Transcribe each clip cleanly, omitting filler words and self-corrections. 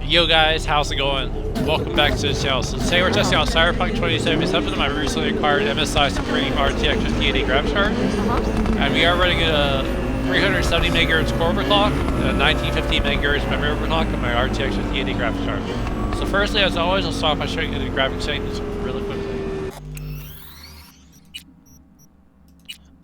Yo guys, how's it going? Welcome back to the channel. So today we're testing out Cyberpunk 2077 with my recently acquired MSI Surpim RTX 5880 graphics card. And we are running a 370 MHz core overclock and a 1950 MHz memory overclock on my RTX 5880 graphics card. So firstly, as always, I'll start by showing you the graphics settings really quickly.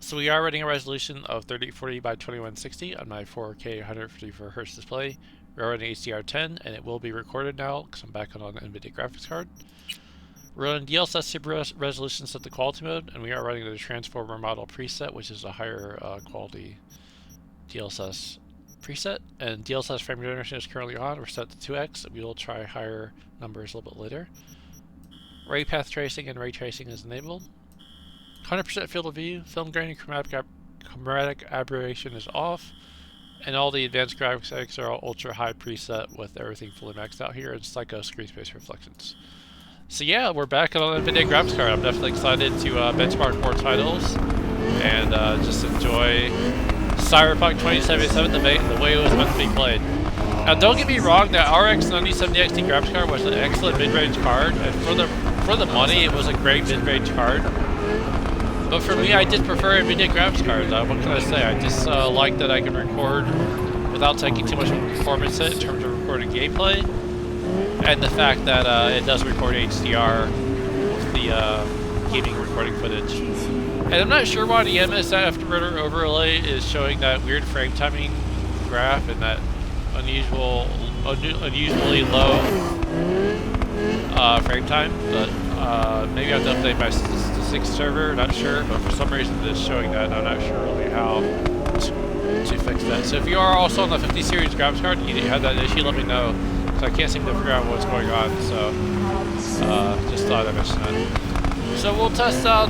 So we are running a resolution of 3040 by 2160 on my 4K 154Hz display. We're running HDR 10, and it will be recorded now because I'm back on an Nvidia graphics card. We're running DLSS Super Resolution set to quality mode, and we are running the Transformer model preset, which is a higher quality DLSS preset. And DLSS frame generation is currently on. We're set to 2x. We will try higher numbers a little bit later. Ray path tracing and ray tracing is enabled. 100% field of view, film grain and chromatic aberration is off. And all the advanced graphics settings are all ultra high preset with everything fully maxed out here. It's like a screen space reflections. So yeah, we're back on an Nvidia graphics card. I'm definitely excited to benchmark more titles and just enjoy Cyberpunk 2077 the way it was meant to be played. Now don't get me wrong, that RX 9070 XT graphics card was an excellent mid-range card, and for the money it was a great mid-range card. But for me, I just prefer Nvidia graphics cards. What can I say? I just like that I can record without taking too much performance hit in terms of recording gameplay, and the fact that it does record HDR with the gaming recording footage. And I'm not sure why the MSI Afterburner overlay is showing that weird frame timing graph and that unusually low frame time, but maybe I have to update my statistics server, not sure, but for some reason it's showing that, and I'm not sure really how to fix that. So if you are also on the 50 series graphics card and you have that issue, let me know, because I can't seem to figure out what's going on, so just thought I'd mention that. So we'll test out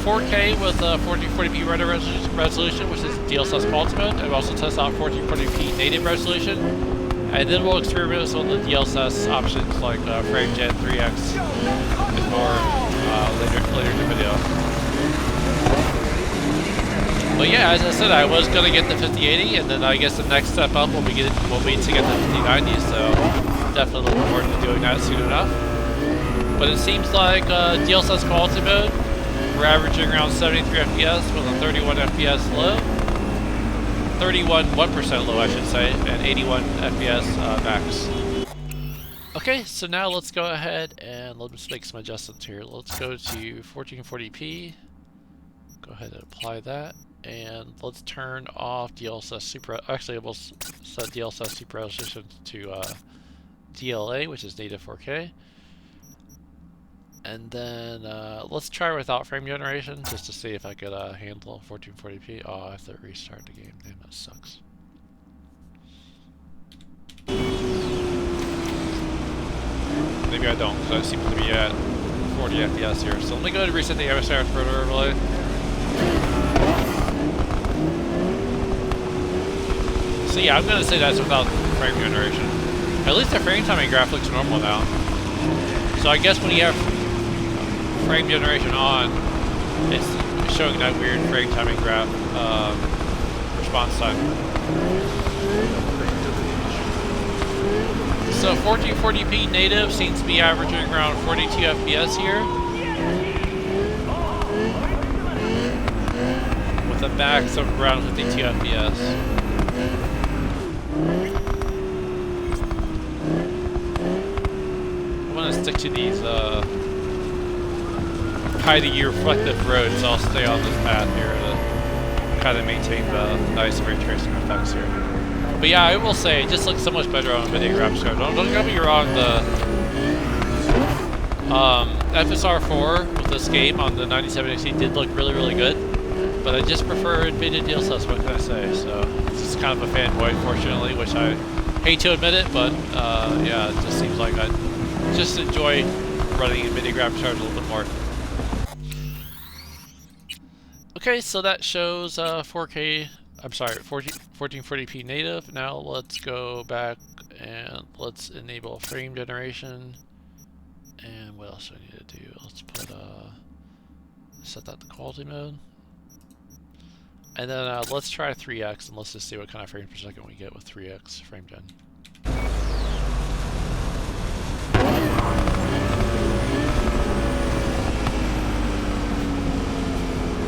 4K with 1440p render resolution, which is DLSS quality mode, and we'll also test out 1440p native resolution. And then we'll experiment with some of the DLSS options like frame gen 3x and more later in the video. But yeah, as I said, I was gonna get the 5080, and then I guess the next step up will be to get the 5090. So definitely looking forward to doing that soon enough. But it seems like DLSS quality mode, we're averaging around 73 FPS with a 31 FPS low. 1% low, I should say, and 81 FPS max. Okay, so now let's go ahead and let's make some adjustments here. Let's go to 1440p. Go ahead and apply that, and let's turn off DLSS Super. Actually, we'll set DLSS Super Resolution to DLA, which is native 4K. And then let's try without frame generation just to see if I could handle 1440p. Oh, I have to restart the game. Damn, that sucks. Maybe I don't, because I seem to be at 40 FPS here. So let me go ahead and reset the MSI Surpim overlay. So yeah, I'm going to say that's without frame generation. At least the frame timing graph looks normal now. So I guess when you have frame generation on, it's showing that weird frame timing graph response time. So 1440p native seems to be averaging around 42 FPS here, with a max of around 52 FPS. I want to stick to these highly reflective roads, so I'll stay on this path here to kind of maintain the nice ray tracing effects here. But yeah, I will say, it just looks so much better on Nvidia graphics card. Don't get me wrong, the FSR4 with this game on the 9070 XT did look really, really good, but I just prefer Nvidia DLSS, what can I say? So, it's just kind of a fanboy, unfortunately, which I hate to admit it, but yeah, it just seems like I just enjoy running Nvidia graphics cards a little bit more. Okay, so that shows 1440p native. Now let's go back and let's enable frame generation. And what else do I need to do? Let's put set that to quality mode. And then let's try 3x and let's just see what kind of frames per second we get with 3x frame gen.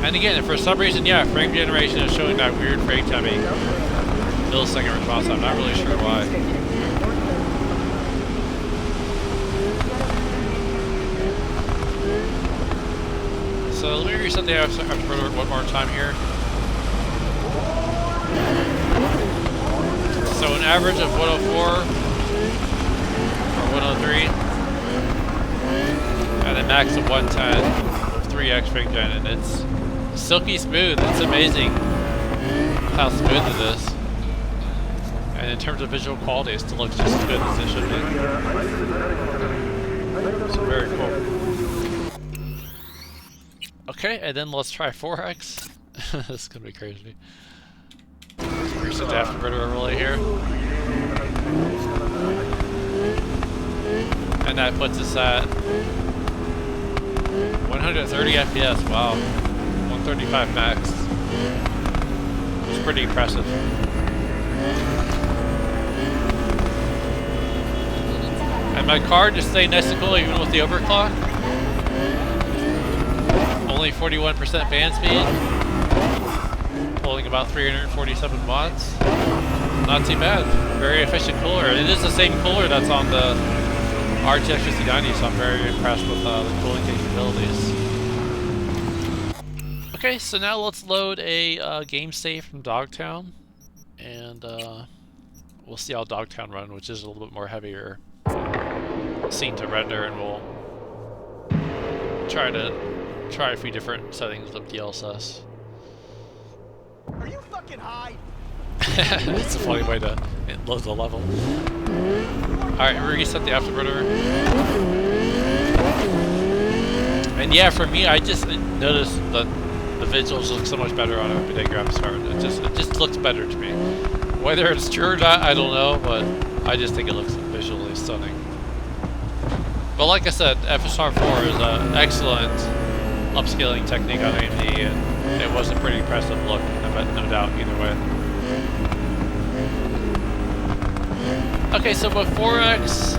And again, if for some reason, yeah, frame generation is showing that weird frame timing, millisecond response time. I'm not really sure why. So let me reset the afterburner one more time here. So an average of 104 or 103, and a max of 110. 3x frame gen, and it's silky smooth. It's amazing how smooth it is. And in terms of visual quality, it still looks just as good as it should be. So very cool. Okay, and then let's try 4x. This is gonna be crazy. Here's the afterburner overlay here. And that puts us at 130 FPS, wow. 135 max. It's pretty impressive. And my card just stayed nice and cool even with the overclock. Only 41% band speed. Pulling about 347 watts. Not too bad. Very efficient cooler. It is the same cooler that's on the RTX 5090, so I'm very impressed with the cooling capabilities. Okay, so now let's load a game save from Dogtown, and we'll see how Dogtown run, which is a little bit more heavier scene to render, and we'll try a few different settings of DLSS. Are you fucking high? It's a funny way to load the level. Alright, reset the afterburner. And yeah, for me, I just noticed that the visuals look so much better on NVIDIA graphics card. It just looks better to me. Whether it's true or not, I don't know, but I just think it looks visually stunning. But like I said, FSR4 is an excellent upscaling technique on AMD, and it was a pretty impressive look, no doubt, either way. Okay, so with 4x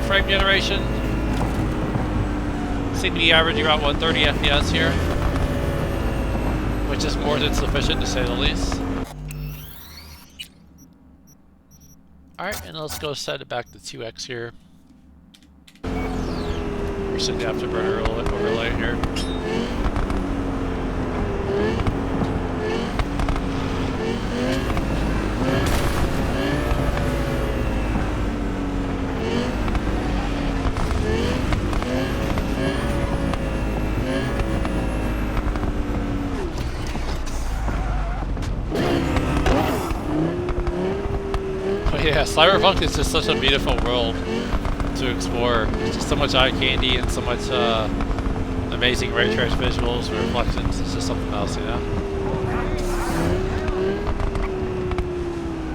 frame generation, seem to be averaging around 130 FPS here, which is more than sufficient to say the least. Alright, and let's go set it back to 2x here. Reset the afterburner overlay here. Yeah, Cyberpunk is just such a beautiful world to explore. There's just so much eye candy and so much amazing ray trace visuals and reflections. It's just something else, you know?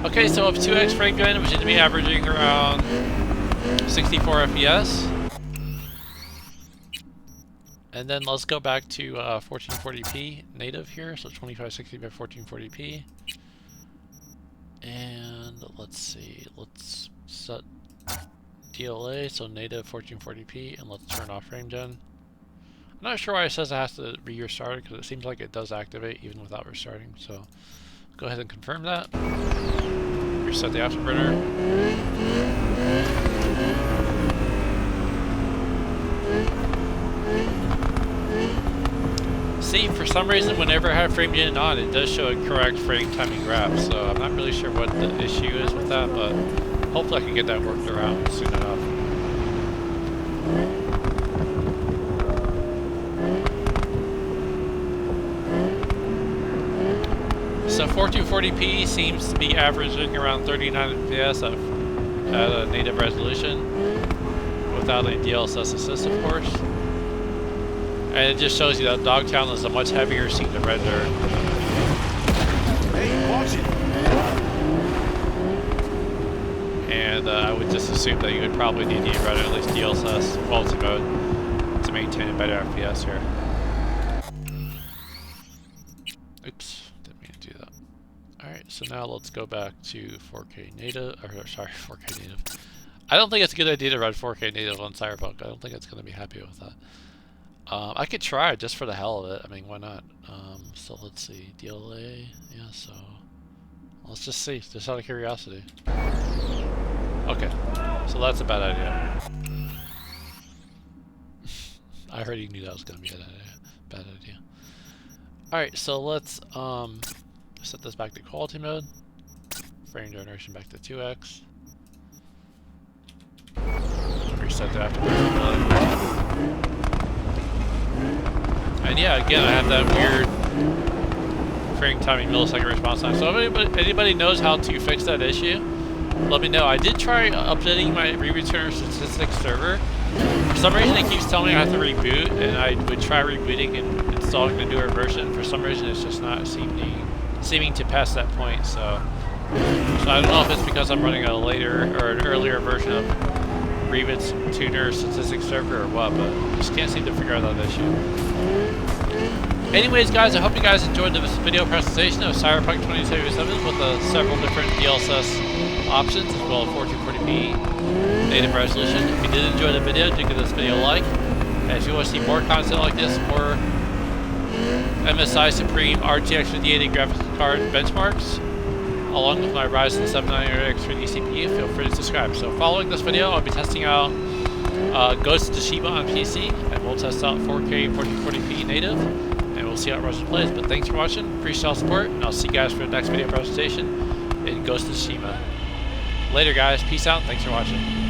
Okay, so up 2x frame gen, we should be averaging around 64 FPS. And then let's go back to 1440p native here, so 2560 by 1440p. And let's see, let's set DLA, so native 1440p, and let's turn off frame gen. I'm not sure why it says it has to be restarted, because it seems like it does activate even without restarting, so go ahead and confirm that. Reset the afterburner. See, for some reason, whenever I have frame gen on, it does show a correct frame timing graph, so I'm not really sure what the issue is with that, but hopefully I can get that worked around soon enough. So 1440p seems to be averaging around 39 FPS at a native resolution, without a DLSS assist, of course. And it just shows you that Dogtown is a much heavier scene to render. Hey, watch it. And I would just assume that you would probably need to run at least DLSS quality mode to maintain a better FPS here. Oops, didn't mean to do that. Alright, so now let's go back to 4K native, or sorry, 4K native. I don't think it's a good idea to run 4K native on Cyberpunk. I don't think it's going to be happy with that. I could try just for the hell of it. I mean, why not? So let's see, DLA, yeah, so let's just see, just out of curiosity. Okay, so that's a bad idea. I already knew that was going to be a bad idea. Alright, so let's set this back to quality mode. Frame generation back to 2x. Reset the afterburner mode. And yeah, again, I have that weird frame timing millisecond response time. So if anybody knows how to fix that issue, let me know. I did try updating my re-return statistics server. For some reason it keeps telling me I have to reboot, and I would try rebooting and installing the newer version. For some reason it's just not seeming to pass that point, so I don't know if it's because I'm running a later or an earlier version of Reboot's tuner statistics server or what, but I just can't seem to figure out that issue. Anyways, guys, I hope you guys enjoyed this video presentation of Cyberpunk 2077 with several different DLSS options as well as 1440p native resolution. If you did enjoy the video, do give this video a like. And if you want to see more content like this, more MSI Surpim RTX 5080 graphics card benchmarks, along with my Ryzen 7 RTX 3D CPU, feel free to subscribe. So following this video, I'll be testing out Ghost of Tsushima on PC, and we'll test out 4K 1440p native, and we'll see how it runs and plays. But thanks for watching, appreciate all support, and I'll see you guys for the next video presentation in Ghost of Tsushima. Later guys, peace out, thanks for watching.